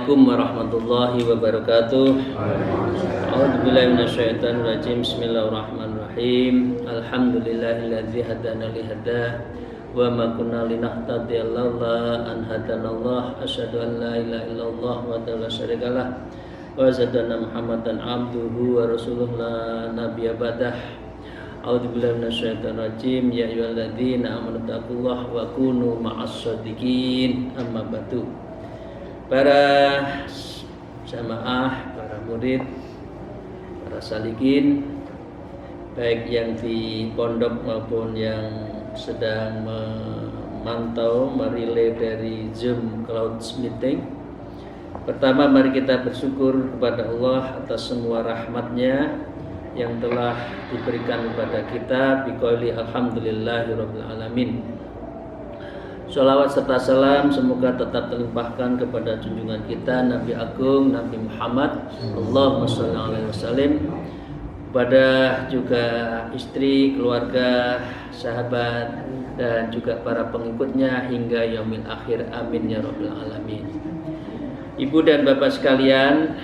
Assalamualaikum warahmatullahi wabarakatuh. A'udzubillahi minasyaitonir rajim. Bismillahirrahmanirrahim. Alhamdulillahilladzi hadana li hada wa ma kunna linahtadiya laula an hadanallah. Asyhadu an la ilaha illallah wa la syarikalah wa asyhadu anna Muhammadan abduhu wa rasuluhu la nabiyya ba'dah. A'udzubillahi minasyaitonir rajim. Ya ayyuhalladzina amanu taqullaha wa kunu ma'as shadiqin. Amma ba'du. Para jamaah, para murid, para salikin, baik yang di pondok maupun yang sedang memantau merilai dari Zoom Cloud Meeting. Pertama, mari kita bersyukur kepada Allah atas semua rahmatnya yang telah diberikan kepada kita. Biqauli alhamdulillahirabbil alamin. Sholawat serta salam semoga tetap terlimpahkan kepada junjungan kita Nabi Agung Nabi Muhammad Allahumma shalli alaihi wasallam, kepada juga istri, keluarga, sahabat dan juga para pengikutnya hingga yaumil akhir. Amin ya rabbal alamin. Ibu dan bapak sekalian,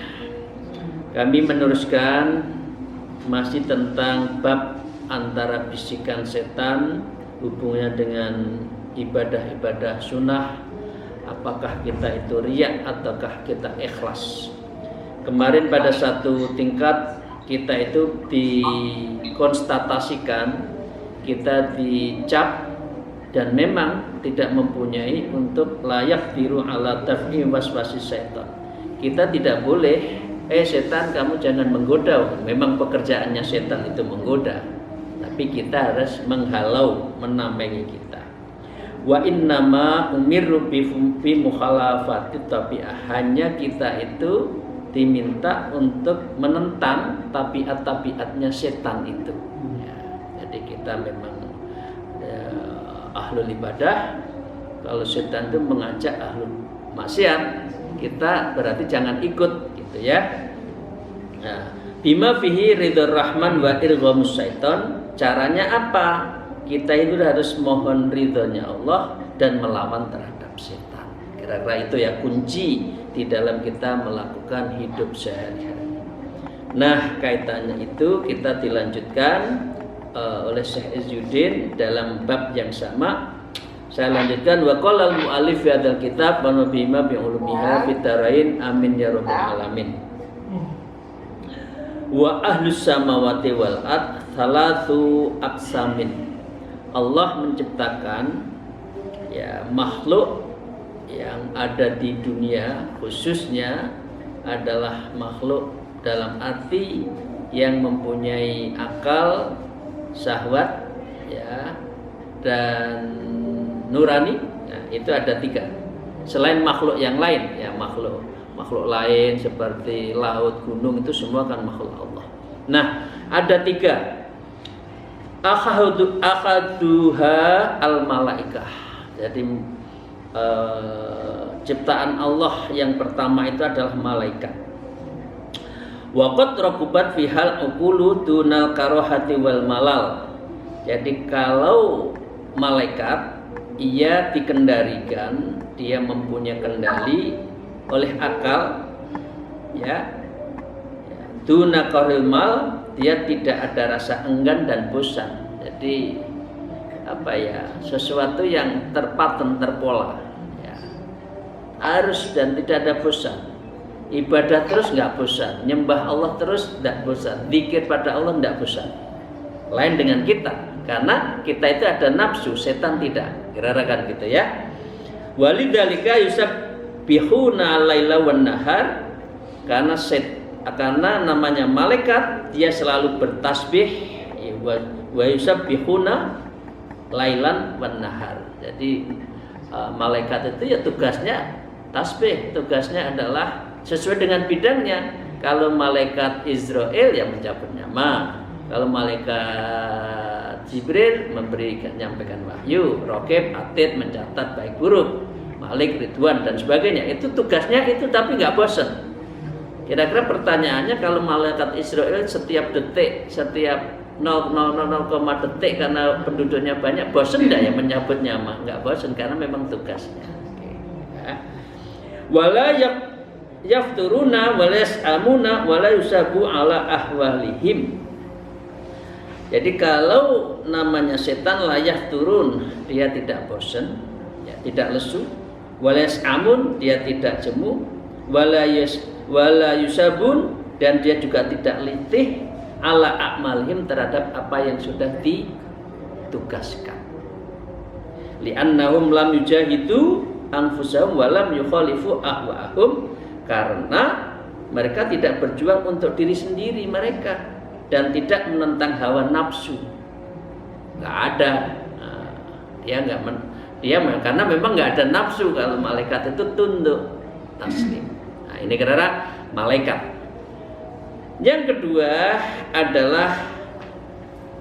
kami meneruskan masih tentang bab antara bisikan setan, hubungannya dengan ibadah-ibadah sunnah, apakah kita itu riya ataukah kita ikhlas. Kemarin pada satu tingkat kita itu dikonstatasikan, kita dicap dan memang tidak mempunyai untuk layak biru ala daf'i waswasi syaitan. Kita tidak boleh, setan kamu jangan menggoda. Memang pekerjaannya setan itu menggoda, tapi kita harus menghalau, menambangi kita. Wa innama umirru bi mukhalafati tabi'ah. Hanya kita itu diminta untuk menentang tabiat-tabiatnya setan itu. Ya, jadi kita memang ahlul ibadah. Kalau setan itu mengajak ahlul maksiat, kita berarti jangan ikut, gitu ya. Nah, bima fihi ridhar rahman wa irghamus syaitan. Caranya apa? Kita itu harus mohon ridhonya Allah dan melawan terhadap setan. Kira-kira itu ya kunci di dalam kita melakukan hidup sehari-hari. Nah, kaitannya itu kita dilanjutkan oleh Syekh Izzuddin dalam bab yang sama. Saya lanjutkan, wa qala al-mu'allif fi hadzal kitab wa bima bi ulumiha fitarain. Amin ya rabbal alamin. Wa ahlus samawati wal ard salatu aqsamin. Allah menciptakan ya makhluk yang ada di dunia, khususnya adalah makhluk dalam arti yang mempunyai akal, syahwat, ya, dan nurani. Nah, itu ada 3. Selain makhluk yang lain, ya makhluk lain seperti laut, gunung, itu semua kan makhluk Allah. Nah, ada 3. Akhaduha al-malaikah. Jadi ciptaan Allah yang pertama itu adalah malaikat. Wa qad rakubat fihal uqulu dunal karohati wal malal. Jadi kalau malaikat ia dikendalikan, dia mempunyai kendali oleh akal, ya. Duna qaril mal, dia tidak ada rasa enggan dan bosan. Jadi apa ya, sesuatu yang terpaten, terpola, ya. Harus dan tidak ada bosan. Ibadah terus nggak bosan, nyembah Allah terus nggak bosan, zikir pada Allah nggak bosan. Lain dengan kita, karena kita itu ada nafsu, setan tidak. Kira-kira kan gitu ya. Walidzalika yusabbihuna laila wan nahar, karena namanya malaikat, dia selalu bertasbih, wa yusabbihuna lailan wan nahar. Jadi malaikat itu ya tugasnya tasbih, tugasnya adalah sesuai dengan bidangnya. Kalau malaikat Israel ya mencabut nyawa, kalau malaikat Jibril menyampaikan wahyu, Raqib, Atid mencatat baik buruk, Malik, Ridwan dan sebagainya. Itu tugasnya itu, tapi nggak bosan. Kira-kira pertanyaannya, kalau malaikat Israel setiap detik, setiap 0,0 detik karena penduduknya banyak, bosan enggak ya menyambut nyawa? Enggak bosan, karena memang tugasnya. Wala yafturuna wa yas'amuna wa la yusabu ala ahwalihim. Jadi kalau namanya setan layah turun, dia tidak bosan, ya, tidak lesu. Walas amun, dia tidak jemu. Wala yusabun, dan dia juga tidak letih ala a'malihim, terhadap apa yang sudah ditugaskan. Li'annahum lam yujahidu anfusahum wa lam yukhalifu ahwa'ahum, karena mereka tidak berjuang untuk diri sendiri mereka dan tidak menentang hawa nafsu. Nggak ada. Karena memang nggak ada nafsu. Kalau malaikat itu tunduk taslim. Nah, ini karena malaikat. Yang kedua adalah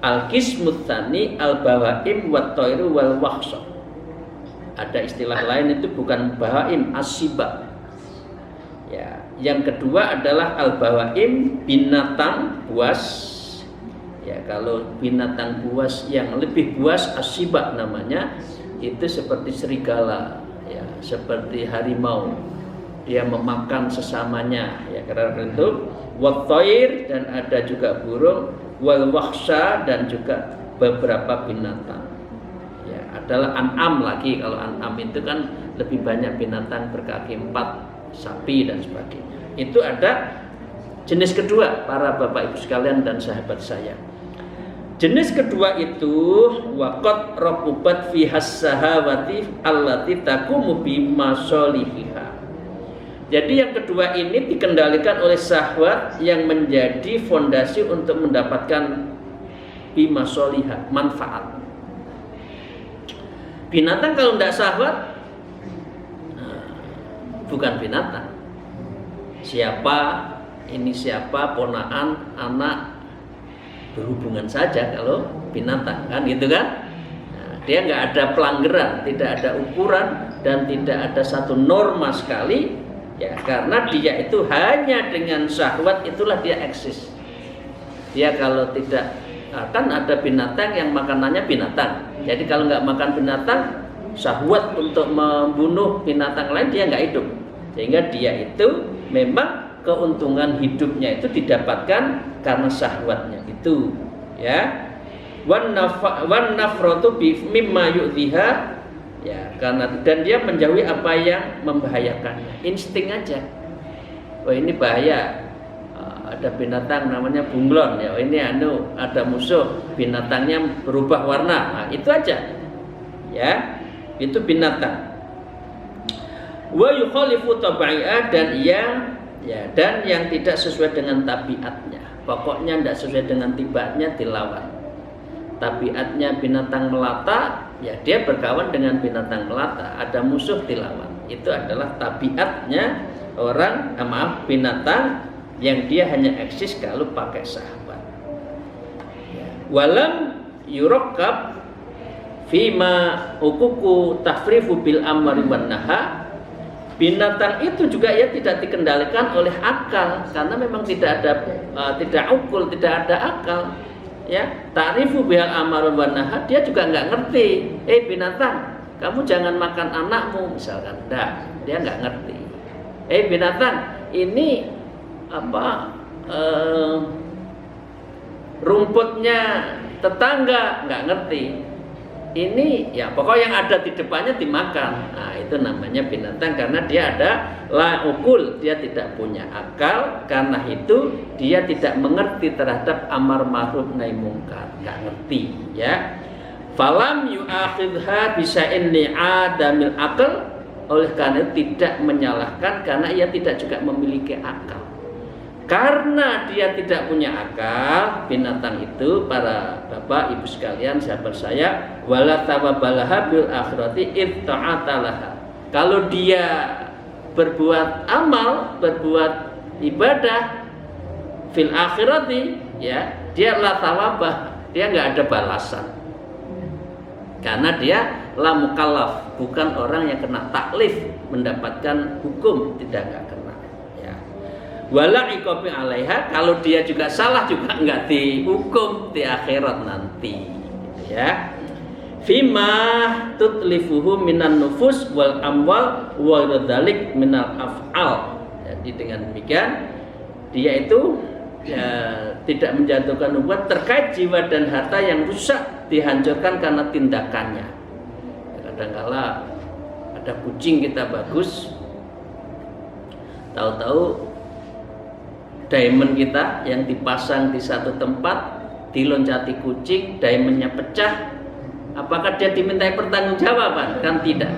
al-qismut tsani al-bawaim wat thairu wal wahsha. Ada istilah lain, itu bukan bawaim, as-siba. Ya, yang kedua adalah al-bawaim, binatang buas. Ya, kalau binatang buas yang lebih buas, as-siba namanya, itu seperti serigala, ya, seperti harimau. Dia memakan sesamanya, ya, karena itu wat thair, dan ada juga burung, wal wahsha, dan juga beberapa binatang. Ya, adalah an'am lagi. Kalau an'am itu kan lebih banyak binatang berkaki 4, sapi dan sebagainya. Itu ada jenis kedua, para bapak ibu sekalian dan sahabat saya. Jenis kedua itu waqad raqubat fi has-sahawati allati taqumu bi masalihiha. Jadi yang kedua ini dikendalikan oleh syahwat yang menjadi fondasi untuk mendapatkan bi masaliha, manfaat. Binatang kalau tidak syahwat bukan binatang. Siapa ponaan, anak, berhubungan saja kalau binatang, kan gitu kan. Nah, dia nggak ada pelanggaran, tidak ada ukuran, dan tidak ada satu norma sekali, ya, karena dia itu hanya dengan syahwat itulah dia eksis. Dia kalau tidak, kan ada binatang yang makanannya binatang. Jadi kalau nggak makan binatang, syahwat untuk membunuh binatang lain dia nggak hidup. Sehingga dia itu memang keuntungan hidupnya itu didapatkan karena syahwatnya itu, ya. Wan nafratu mimma yu'dhiha, ya, karena dan dia menjauhi apa yang membahayakannya. Insting aja. Oh, ini bahaya. Ada binatang namanya bunglon, ya. Oh, ini ada musuh, binatangnya berubah warna. Nah, itu aja. Ya. Itu binatang. Wa yukhalifu tabai'ah, dan yang tidak sesuai dengan tabiatnya. Pokoknya tidak sesuai dengan tibaatnya dilawan. Tabiatnya binatang melata, ya dia berkawan dengan binatang melata. Ada musuh dilawan. Itu adalah tabiatnya binatang yang dia hanya eksis kalau pakai syahwat. Walam yurakkab fima ukuku tafrifu bil amri wan naha. Binatang itu juga ya tidak dikendalikan oleh akal, karena memang tidak ukul, tidak ada akal. Ya, ta'rifu bihal amar wan nahy, dia juga nggak ngerti. Binatang, kamu jangan makan anakmu misalkan. Dia nggak ngerti. Binatang, ini rumputnya tetangga, nggak ngerti. Ini ya pokoknya yang ada di depannya dimakan. Nah, itu namanya binatang karena dia ada la ukul, dia tidak punya akal, karena itu dia tidak mengerti terhadap amar ma'ruf nahi mungkar, enggak ngerti, ya. Falam yu'akhidha bisa'in li'adamil aql, oleh karena tidak menyalahkan karena ia tidak juga memiliki akal. Karena dia tidak punya akal, binatang itu, para bapak ibu sekalian sahabat saya, wala tawabalaha bil akhirati itta'atalaha. Kalau dia berbuat amal, berbuat ibadah fil akhirati, ya, dia la tawabah, dia nggak ada balasan. Karena dia la mukallaf, bukan orang yang kena taklif mendapatkan hukum, tidak kena. Wala iqabi alaiha, kalau dia juga salah juga enggak dihukum di akhirat nanti, ya. Fima tutlifuhu minan nufus wal amwal wa dzalik minal af'al. Jadi dengan demikian dia itu tidak menjatuhkan hukuman terkait jiwa dan harta yang rusak dihancurkan karena tindakannya. Kadang-kala ada kucing kita bagus, tahu-tahu diamond kita yang dipasang di satu tempat diloncati kucing, diamondnya pecah, apakah dia dimintai pertanggungjawaban? Kan tidak.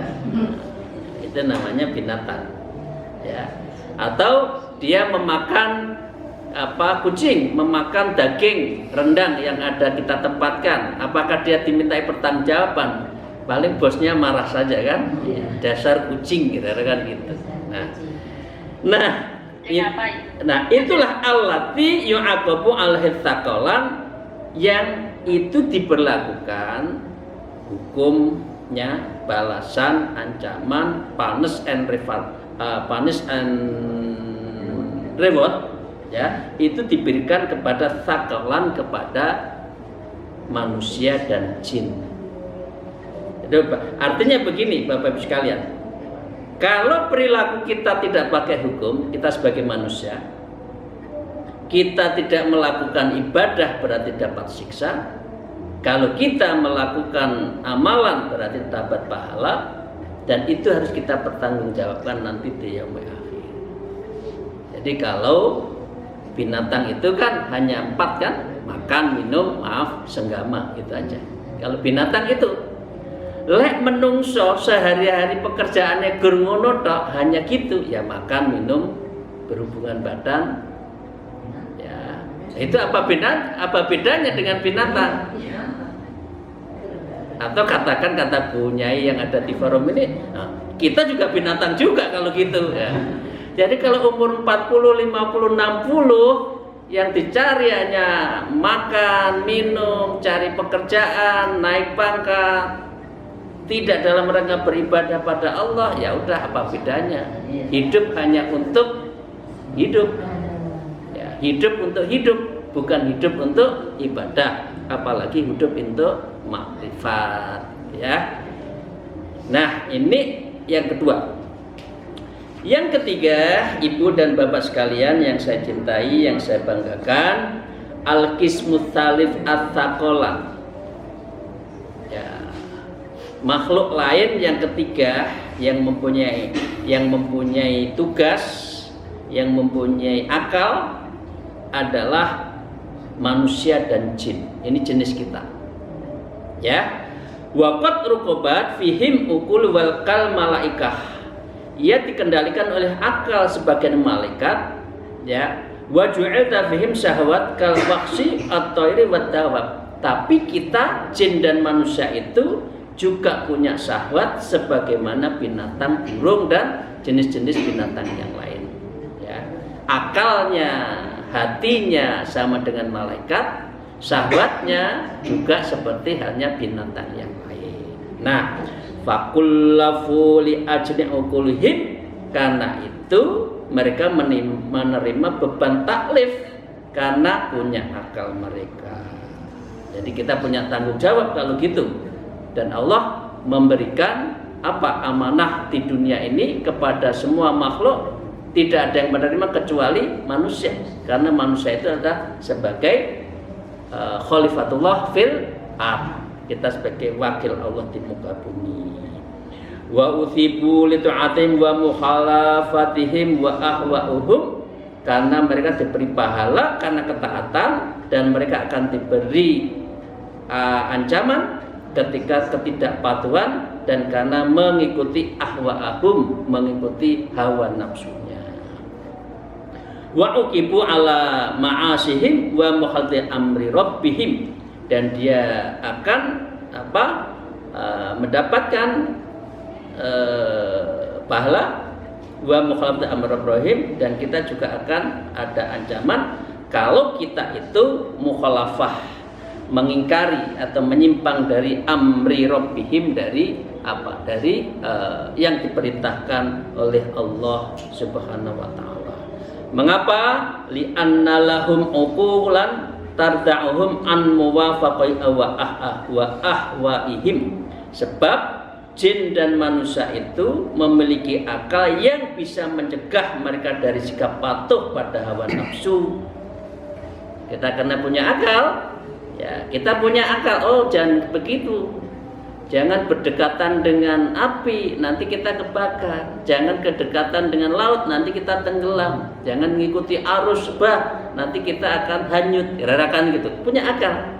Itu namanya binatang, ya. Atau dia memakan kucing memakan daging rendang yang ada kita tempatkan, apakah dia dimintai pertanggungjawaban? Paling bosnya marah saja kan, dasar kucing gitu kan gitu. Nah itulah allati yu'aqabu al-hitsaqalan yang itu diberlakukan hukumnya balasan, ancaman, punish and reward, ya, itu diberikan kepada tsaqalan, kepada manusia dan jin. Artinya begini Bapak Ibu sekalian, kalau perilaku kita tidak pakai hukum, kita sebagai manusia, kita tidak melakukan ibadah berarti dapat siksa. Kalau kita melakukan amalan berarti dapat pahala, dan itu harus kita pertanggungjawabkan nanti di yaumil akhir. Jadi kalau binatang itu kan hanya 4 kan, makan, minum, maaf, senggama, gitu aja. Kalau binatang itu lek menungso sehari-hari pekerjaannya gur ngono tok, hanya gitu, ya makan, minum, berhubungan badan. Ya, itu apa bedanya dengan binatang? Atau katakan kata Bu Nyai yang ada di forum ini, nah, kita juga binatang juga kalau gitu ya. Jadi kalau umur 40, 50, 60 yang dicari hanya makan, minum, cari pekerjaan, naik pangkat, tidak dalam rangka beribadah pada Allah, ya udah apa bedanya? Hidup hanya untuk hidup, ya, hidup untuk hidup, bukan hidup untuk ibadah, apalagi hidup untuk makrifat, ya. Nah ini yang kedua. Yang ketiga, ibu dan bapak sekalian yang saya cintai, yang saya banggakan, al-qismut tsalits at-tsaqalan. Ya, makhluk lain yang ketiga yang mempunyai tugas, yang mempunyai akal adalah manusia dan jin. Ini jenis kita. Ya. Waqad ruqabat fihim uqul wal kal malaikah. Ia dikendalikan oleh akal sebagian malaikat, ya. Wa ju'ilta fihim syahwat kal waqsi at-tayri wat dawab. Tapi kita jin dan manusia itu juga punya syahwat sebagaimana binatang, burung dan jenis-jenis binatang yang lain, ya. Akalnya, hatinya sama dengan malaikat, syahwatnya juga seperti halnya binatang yang lain. Nah, fakullafu li ajli uqulihim, karena itu mereka menerima beban taklif karena punya akal mereka. Jadi kita punya tanggung jawab kalau gitu. Dan Allah memberikan amanah di dunia ini kepada semua makhluk, tidak ada yang menerima kecuali manusia, karena manusia itu adalah sebagai khalifatullah fil ardh, kita sebagai wakil Allah di muka bumi. Wa uthibu li ta'atim wa mukhalafatihim wa ahwa'uhum, karena mereka diberi pahala karena ketaatan, dan mereka akan diberi ancaman ketika ketidakpatuhan dan karena mengikuti ahwa'ahum, mengikuti hawa nafsunya. Wa uqibu ala ma'asihim wa mukhadhi amri rabbihim, dan dia akan mendapatkan pahala wa mukhalafati amri rabbihim, dan kita juga akan ada ancaman kalau kita itu mukhalafah, mengingkari atau menyimpang dari amri rabbihim, dari yang diperintahkan oleh Allah Subhanahu wa taala. Mengapa? Li anna lahum uqulan tarda'uhum an muwafaqai wa ahwaihim. Sebab jin dan manusia itu memiliki akal yang bisa mencegah mereka dari sikap patuh pada hawa nafsu. Kita kena punya akal, ya kita punya akal. Oh jangan begitu, jangan berdekatan dengan api, nanti kita kebakar. Jangan kedekatan dengan laut, nanti kita tenggelam. Jangan mengikuti arus bah, nanti kita akan hanyut. Kira-kira gitu. Punya akal.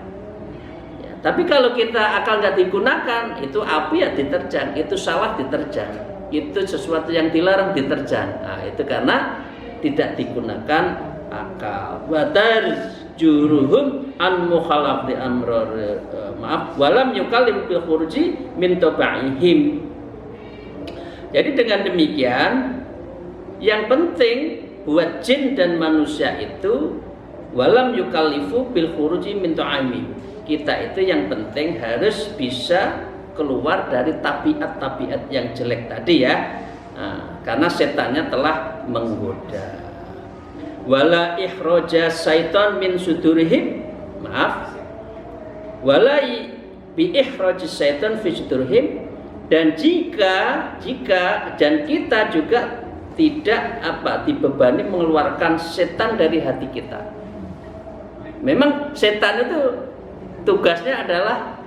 Tapi kalau kita akal nggak digunakan, itu api ya diterjang, itu sawah diterjang, itu sesuatu yang dilarang diterjang. Nah, itu karena tidak digunakan akal. Wadar juruhum an mukhalafati amror walam yukallim bil khuruji min tabaihim. Jadi dengan demikian, yang penting buat jin dan manusia itu walam yukallifu bil khuruji min tabaihim. Kita itu yang penting harus bisa keluar dari tabiat-tabiat yang jelek tadi ya. Nah, karena setannya telah menggoda. Wala ikhraja syaitan min sudurihim. Wala bi ikhraji syaitan fi sudurihim, dan jika dan kita juga tidak dibebani mengeluarkan setan dari hati kita. Memang setan itu tugasnya adalah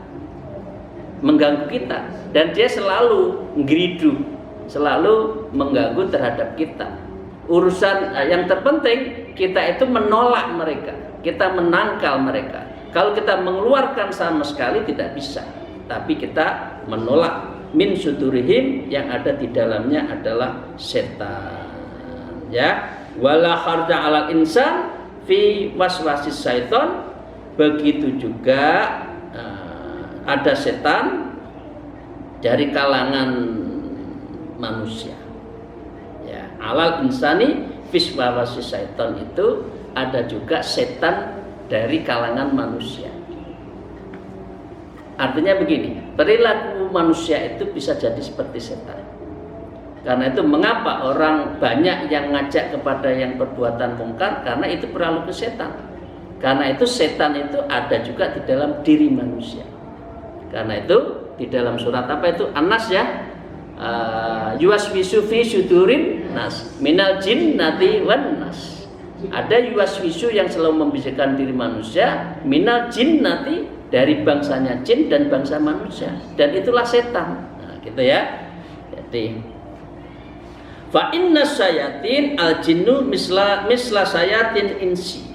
mengganggu kita, dan dia selalu ngeridu, selalu mengganggu terhadap kita. Urusan yang terpenting kita itu menolak mereka, kita menangkal mereka. Kalau kita mengeluarkan sama sekali tidak bisa, tapi kita menolak min sudurihim, yang ada di dalamnya adalah setan. Ya, wala kharja alal insan fi waswasis syaiton. Begitu juga ada setan dari kalangan manusia. Ya, alal insani fiswawasi syaitan, itu ada juga setan dari kalangan manusia. Artinya begini, perilaku manusia itu bisa jadi seperti setan. Karena itu mengapa orang banyak yang ngajak kepada yang perbuatan mungkar, karena itu perilaku setan. Karena itu setan itu ada juga di dalam diri manusia. Karena itu di dalam surat apa itu? An-Nas ya. Yuwaswisu fi sudurin nas minal jinnati wan nas. Ada yuwaswisu yang selalu membisikkan diri manusia, minal jinnati, dari bangsanya jin dan bangsa manusia. Dan itulah setan. Nah, gitu ya. Jadi fa inna syayatin al jinnu misla syayatin insi.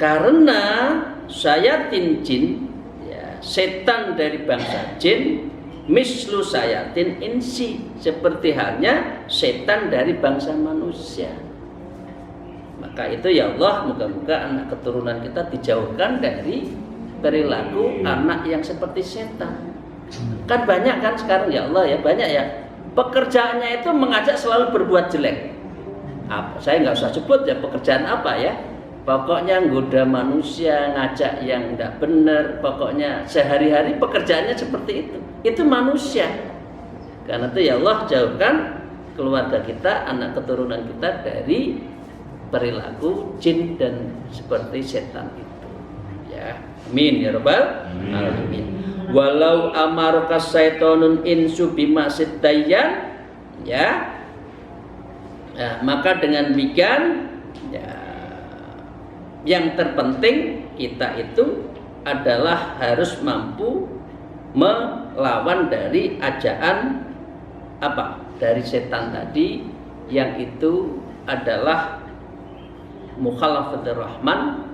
Karena syayatin jin, ya, setan dari bangsa jin, mislu syayatin insi, seperti halnya setan dari bangsa manusia. Maka itu ya Allah, moga-moga anak keturunan kita dijauhkan dari perilaku anak yang seperti setan. Kan banyak kan sekarang ya Allah ya, banyak ya, pekerjaannya itu mengajak selalu berbuat jelek. Saya nggak usah sebut ya pekerjaan apa ya. Pokoknya nggoda manusia, ngajak yang tidak benar. Pokoknya sehari-hari pekerjaannya seperti itu. Itu manusia. Karena itu ya Allah, jauhkan keluarga kita, anak keturunan kita dari perilaku jin dan seperti setan itu. Ya, amin ya rabbal alamin. Walau amaraka syaitonun insu bimasid dayyan, ya. Nah, maka dengan demikian, ya, yang terpenting kita itu adalah harus mampu melawan dari ajaan dari setan tadi, yang itu adalah mukhalafatur rahman,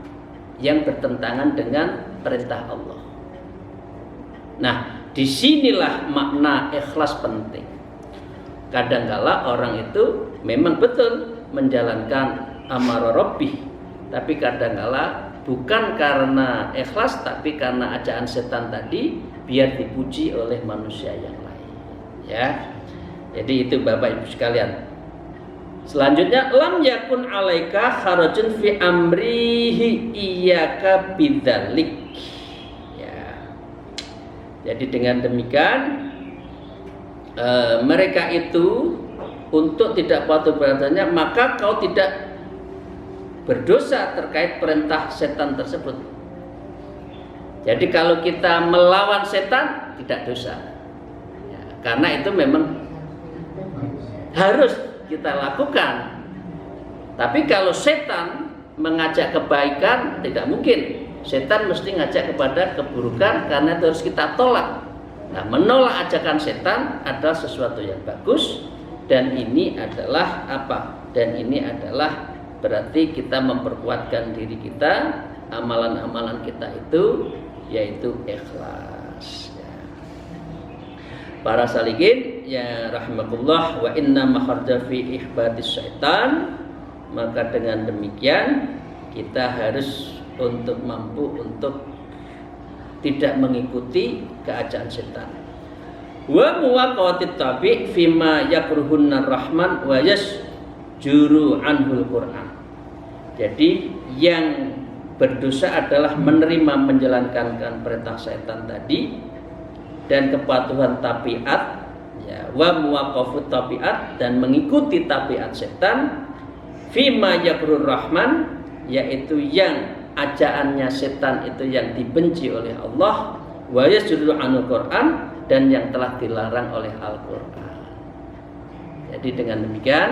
yang bertentangan dengan perintah Allah. Nah, disinilah makna ikhlas penting. Kadangkala orang itu memang betul menjalankan amar rabbih, tapi kadangkala bukan karena ikhlas, tapi karena ajaan setan tadi, biar dipuji oleh manusia yang lain. Ya, jadi itu Bapak Ibu sekalian. Selanjutnya, lam yakun alaika harajun fi amrihi iyyaka bidzalik. Ya. Jadi dengan demikian mereka itu untuk tidak patuh perintahnya, maka kau tidak berdosa terkait perintah setan tersebut. Jadi kalau kita melawan setan tidak dosa. Ya. karena itu memang harus kita lakukan. Tapi kalau setan mengajak kebaikan, tidak mungkin. Setan mesti ngajak kepada keburukan, karena itu harus kita tolak. Nah, menolak ajakan setan adalah sesuatu yang bagus, dan ini adalah apa? Dan ini adalah berarti kita memperkuatkan diri kita, amalan-amalan kita itu yaitu ikhlas. Para salikin ya rahimakumullah, wa inna makharja fi ihbatis syaitan, maka dengan demikian kita harus untuk mampu untuk tidak mengikuti keajaiban setan. Wa muwaqatit tabi fima yakruhunna rahman wa yasjuru anhul Quran. Jadi yang berdosa adalah menerima menjalankan perintah setan tadi dan kepatuhan tabiat, ya, wa muwaqafut tabiat, dan mengikuti tabiat setan, fima yakrur rahman, yaitu yang ajaannya setan itu yang dibenci oleh Allah, wa yasjudu anul Quran, dan yang telah dilarang oleh Al-Quran. Jadi dengan demikian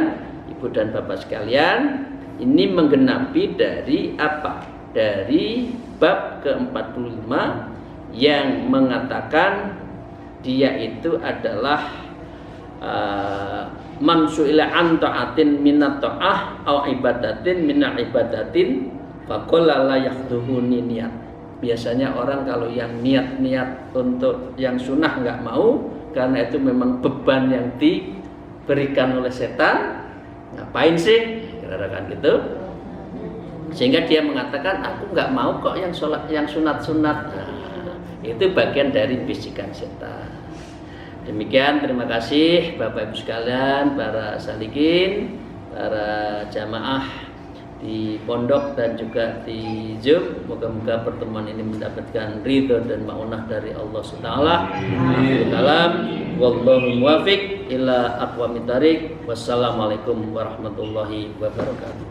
Ibu dan Bapak sekalian, ini menggenapi dari apa? Dari bab ke-45 yang mengatakan dia itu adalah man su'ila an ta'atin minat ta'ah au ibadatin minat ibadatin faqala la yakhduhuni niat. Biasanya orang kalau yang niat-niat untuk yang sunnah nggak mau, karena itu memang beban yang diberikan oleh setan. Ngapain sih? Kira-kira gitu. Sehingga dia mengatakan aku nggak mau kok yang sholat, yang sunat-sunat. Nah, itu bagian dari bisikan setan. Demikian, terima kasih Bapak Ibu sekalian, para salikin, para jamaah di pondok dan juga di Zoom. Moga-moga pertemuan ini mendapatkan ridho dan maunah dari Allah Subhanahu wa taala. Wallahu muwaffiq ila aqwamit thariq. Wassalamualaikum warahmatullahi wabarakatuh.